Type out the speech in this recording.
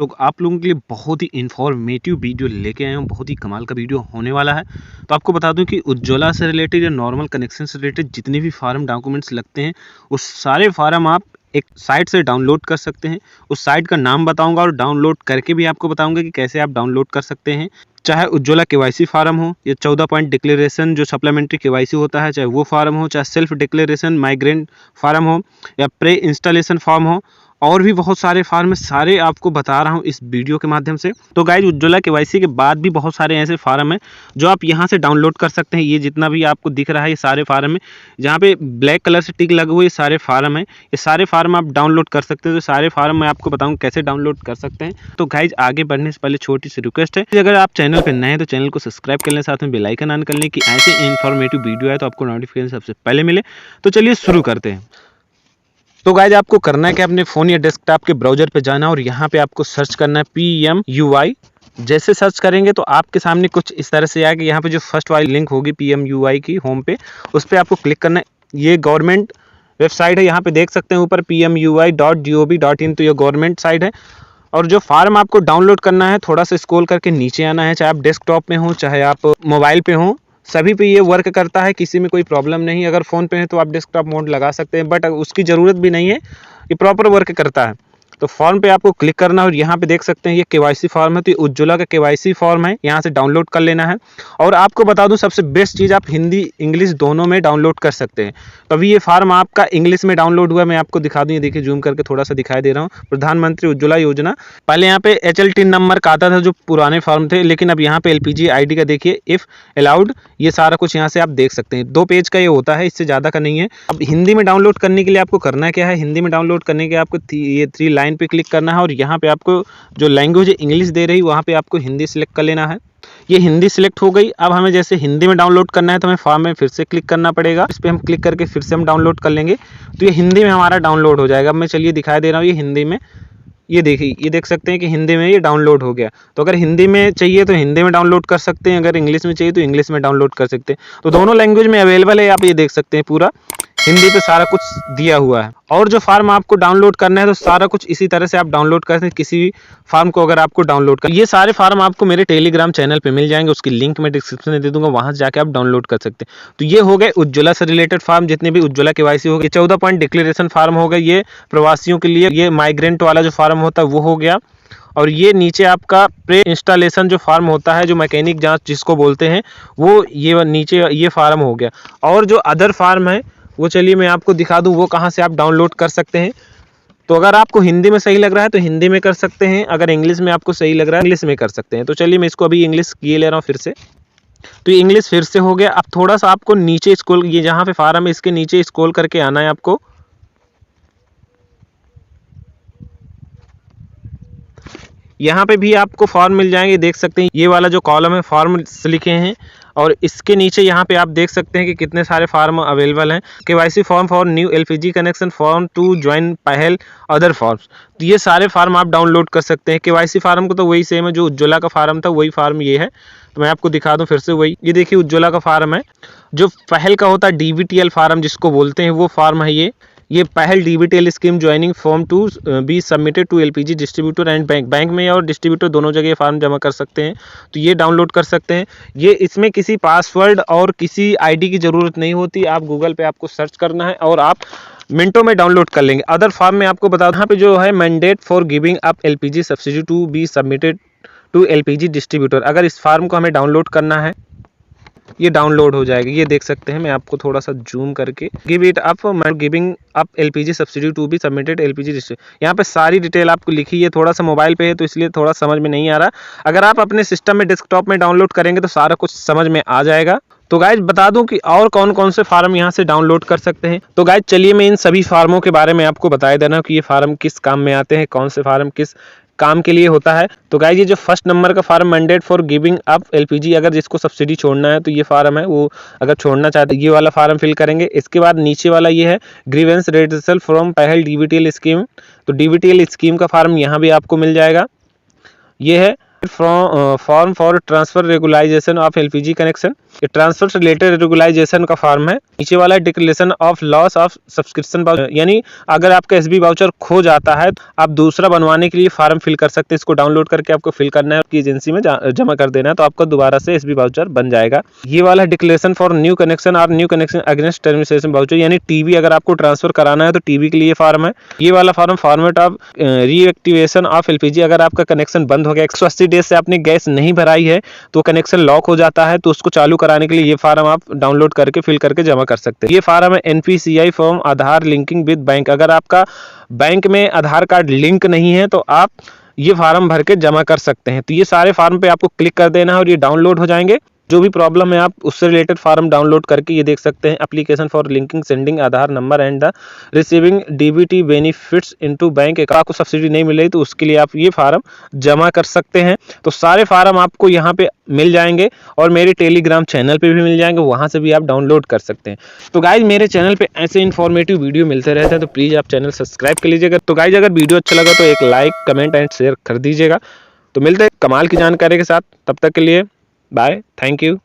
तो आप लोगों के लिए बहुत ही इन्फॉर्मेटिव वीडियो लेके आए हूँ, बहुत ही कमाल का वीडियो होने वाला है। तो आपको बता दूं कि उज्ज्वला से रिलेटेड या नॉर्मल कनेक्शन से रिलेटेड जितने भी फार्म डॉक्यूमेंट्स लगते हैं, उस सारे फार्म आप एक साइट से डाउनलोड कर सकते हैं। उस साइट का नाम बताऊंगा और डाउनलोड करके भी आपको बताऊंगा कि कैसे आप डाउनलोड कर सकते हैं। चाहे उज्ज्वला केवाईसी फार्म हो या 14 पॉइंट डिक्लेरेशन जो सप्लीमेंट्री केवाईसी होता है, चाहे वो फार्म हो, चाहे सेल्फ डिक्लेरेशन माइग्रेंट फार्म हो या प्रे इंस्टॉलेशन फॉर्म हो, और भी बहुत सारे फार्म सारे आपको बता रहा हूँ इस वीडियो के माध्यम से। तो गाइज उज्ज्वला केवाईसी के बाद भी बहुत सारे ऐसे फार्म हैं जो आप यहाँ से डाउनलोड कर सकते हैं। ये जितना भी आपको दिख रहा है ये सारे फार्म है, जहाँ पे ब्लैक कलर से टिक लगे हुए ये सारे फार्म है। ये सारे फार्म आप डाउनलोड कर सकते हैं। तो सारे फार्म मैं आपको बताऊँ कैसे डाउनलोड कर सकते हैं। तो गाइज आगे बढ़ने से पहले छोटी सी रिक्वेस्ट है, अगर आप चैनल पर नए हैं तो चैनल को सब्सक्राइब कर लें, साथ में बेल आइकन ऑन कर लें कि ऐसे इन्फॉर्मेटिव वीडियो है तो आपको नोटिफिकेशन सबसे पहले मिले। तो चलिए शुरू करते हैं। तो गाइज आपको करना है कि अपने फ़ोन या डेस्कटॉप के ब्राउज़र पे जाना और यहाँ पे आपको सर्च करना है PMUI। जैसे सर्च करेंगे तो आपके सामने कुछ इस तरह से आएगा। यहाँ पे जो फर्स्ट वाली लिंक होगी PMUI की होम पे, उस पर आपको क्लिक करना है। ये गवर्नमेंट वेबसाइट है, यहाँ पे देख सकते हैं ऊपर PMUI.gov.in, तो ये गवर्नमेंट साइट है। और जो फार्म आपको डाउनलोड करना है, थोड़ा सा स्क्रॉल करके नीचे आना है। चाहे आप डेस्कटॉप में हो चाहे आप मोबाइल पे हो, सभी पे ये वर्क करता है, किसी में कोई प्रॉब्लम नहीं। अगर फ़ोन पे है तो आप डेस्कटॉप मोड लगा सकते हैं, बट उसकी ज़रूरत भी नहीं है, ये प्रॉपर वर्क करता है। तो फॉर्म पे आपको क्लिक करना है और यहाँ पे देख सकते हैं ये केवाईसी फॉर्म है। तो ये उज्ज्वला का केवाईसी फॉर्म है, यहाँ से डाउनलोड कर लेना है। और आपको बता दूं सबसे बेस्ट चीज़, आप हिंदी इंग्लिश दोनों में डाउनलोड कर सकते हैं। तो अभी ये फार्म आपका इंग्लिश में डाउनलोड हुआ है, मैं आपको दिखा दूँ। ये देखिए जूम करके थोड़ा सा दिखाई दे रहा हूँ। प्रधानमंत्री उज्ज्वला योजना, पहले यहाँ पे HLT नंबर का आता था जो पुराने फॉर्म थे, लेकिन अब यहाँ पे LPG ID का देखिए इफ़ अलाउड, ये सारा कुछ यहाँ से आप देख सकते हैं। 2 पेज का ये होता है, इससे ज़्यादा का नहीं है। अब हिंदी में डाउनलोड करने के लिए आपको करना क्या है, हिंदी में डाउनलोड करने के लिए आपको ये 3 लाइन पे क्लिक करना है और यहाँ पे आपको जो लैंग्वेज इंग्लिश दे रही वहाँ पे आपको हिंदी सेलेक्ट कर लेना है। ये हिंदी सिलेक्ट हो गई। अब हमें जैसे हिंदी में डाउनलोड करना है तो हमें फॉर्म में फिर से क्लिक करना पड़ेगा। इस पर हम क्लिक करके फिर से हम डाउनलोड कर लेंगे तो ये हिंदी में हमारा डाउनलोड हो जाएगा। अब मैं चलिए दिखाई दे रहा हूँ ये हिंदी में, ये देखिए, ये देख सकते हैं कि हिंदी में ये डाउनलोड हो गया। तो अगर हिंदी में चाहिए तो हिंदी में डाउनलोड कर सकते हैं, अगर इंग्लिश में चाहिए तो इंग्लिश में डाउनलोड कर सकते हैं। तो दोनों लैंग्वेज में अवेलेबल है। आप ये देख सकते हैं पूरा हिंदी पे सारा कुछ दिया हुआ है। और जो फार्म आपको डाउनलोड करना है तो सारा कुछ इसी तरह से आप डाउनलोड कर सकते हैं। किसी भी फार्म को अगर आपको डाउनलोड कर, ये सारे फार्म आपको मेरे टेलीग्राम चैनल पे मिल जाएंगे, उसकी लिंक मैं डिस्क्रिप्शन में दे दूंगा, वहां से जाके आप डाउनलोड कर सकते हैं। तो ये हो गए उज्ज्वला से रिलेटेड फार्म, जितने भी उज्ज्वला केवाईसी हो गए। 14 पॉइंट डिक्लेरेशन फार्म हो गए, ये प्रवासियों के लिए। ये माइग्रेंट वाला जो फार्म होता है वो हो गया। और ये नीचे आपका प्रे इंस्टॉलेशन जो फार्म होता है, जो मैकेनिक जांच जिसको बोलते हैं, वो ये नीचे ये फार्म हो गया। और जो अदर फार्म है वो चलिए मैं आपको दिखा दूं वो कहाँ से आप डाउनलोड कर सकते हैं। तो अगर आपको हिंदी में सही लग रहा है तो हिंदी में कर सकते हैं, अगर इंग्लिश में आपको सही लग रहा है इंग्लिश में कर सकते हैं। तो चलिए मैं इसको अभी इंग्लिश किए ले रहा हूँ फिर से। तो ये इंग्लिश फिर से हो गया। अब थोड़ा सा आपको नीचे स्क्रॉल, ये जहाँ पे फार्म है इसके नीचे स्क्रॉल करके आना है आपको। यहाँ पे भी आपको फॉर्म मिल जाएंगे, देख सकते हैं ये वाला जो कॉलम है फॉर्म लिखे हैं। और इसके नीचे यहाँ पे आप देख सकते हैं कि कितने सारे फार्म अवेलेबल हैं। KYC form for new LPG connection, form to join Pahal, other forms. तो ये सारे फार्म आप डाउनलोड कर सकते हैं। केवाईसी फार्म को तो वही सेम है, जो उज्ज्वला का फार्म था वही फार्म ये है। तो मैं आपको दिखा दूं फिर से वही, ये देखिए उज्ज्वला का फार्म है। जो पहल का होता है DBTL फार्म जिसको बोलते हैं, वो फार्म है ये Pahal DBTL scheme joining form to be submitted to LPG distributor and bank में और डिस्ट्रीब्यूटर दोनों जगह फॉर्म जमा कर सकते हैं। तो ये डाउनलोड कर सकते हैं। ये इसमें किसी पासवर्ड और किसी ID की ज़रूरत नहीं होती। आप गूगल पे आपको सर्च करना है और आप मिनटों में डाउनलोड कर लेंगे। अदर फॉर्म में आपको बता दूं यहाँ पे जो है mandate for giving up LPG subsidy to be submitted to LPG distributor. अगर इस फार्म को हमें डाउनलोड करना है, ये डाउनलोड हो जाएगी। ये देख सकते हैं, मैं आपको थोड़ा सा जूम करके, give it up giving up LPG subsidy to be submitted LPG distributor. यहाँ पे सारी डिटेल आपको लिखी है। थोड़ा सा मोबाइल पे है तो इसलिए थोड़ा समझ में नहीं आ रहा। अगर आप अपने सिस्टम में डेस्कटॉप में डाउनलोड करेंगे तो सारा कुछ समझ में आ जाएगा। तो गाइज बता दूं कि और कौन कौन से फार्म यहाँ से डाउनलोड कर सकते हैं। तो गाइज चलिए मैं इन सभी फार्मों के बारे में आपको बताया देना कि ये फार्म किस काम में आते हैं, कौन से फार्म किस काम के लिए होता है। तो गाइज ये जो फर्स्ट नंबर का form mandate for giving up LPG, अगर जिसको सब्सिडी छोड़ना है तो ये फार्म है, वो अगर छोड़ना चाहते ये वाला फार्म फिल करेंगे। इसके बाद नीचे वाला ये है ग्रीवेंस रेड्रेसल फ्रॉम पहल DBTL स्कीम। तो DBTL स्कीम का फार्म यहाँ भी आपको मिल जाएगा। ये है form for transfer regularisation of LPG connection, ये ट्रांसफर से रिलेटेड रेगुलाइजेशन का फॉर्म है। नीचे वाला declaration of loss of subscription voucher, यानी अगर आपका एसबी वाउचर खो जाता है तो आप दूसरा बनवाने के लिए फॉर्म फिल कर सकते हैं। इसको डाउनलोड करके आपको फिल करना है, आपकी एजेंसी में जमा कर देना है, तो आपका दोबारा से एसबी वाउचर बन जाएगा। ये वाला डिक्लेरेशन फॉर न्यू कनेक्शन और new connection against termination voucher, यानी टीवी अगर आपको ट्रांसफर कराना है तो टीवी के लिए फॉर्म है। ये वाला form format of reactivation of LPG, अगर आपका कनेक्शन बंद हो गया, 180 डेज से आपने गैस नहीं भराई है तो कनेक्शन लॉक हो जाता है, तो उसको चालू कराने के लिए ये फॉर्म आप डाउनलोड करके फिल करके जमा कर सकते हैं। ये फॉर्म है NPCI form Aadhaar linking with bank, अगर आपका बैंक में आधार कार्ड लिंक नहीं है तो आप ये फॉर्म भर के जमा कर सकते हैं। तो ये सारे फॉर्म पे आपको क्लिक कर देना है और ये डाउनलोड हो जाएंगे। जो भी प्रॉब्लम है आप उससे रिलेटेड फॉर्म डाउनलोड करके ये देख सकते हैं। Application for linking sending Aadhaar number and the receiving DBT benefits into bank, आपको सब्सिडी नहीं मिल रही तो उसके लिए आप ये फॉर्म जमा कर सकते हैं। तो सारे फॉर्म आपको यहाँ पे मिल जाएंगे और मेरे टेलीग्राम चैनल पे भी मिल जाएंगे, वहाँ से भी आप डाउनलोड कर सकते हैं। तो गाइज मेरे चैनल पे ऐसे इन्फॉर्मेटिव वीडियो मिलते रहते हैं, तो प्लीज़ आप चैनल सब्सक्राइब कर लीजिएगा। तो गाइज अगर वीडियो अच्छा लगा तो एक लाइक कमेंट एंड शेयर कर दीजिएगा। तो मिलते हैं कमाल की जानकारी के साथ, तब तक के लिए बाय, थैंक यू।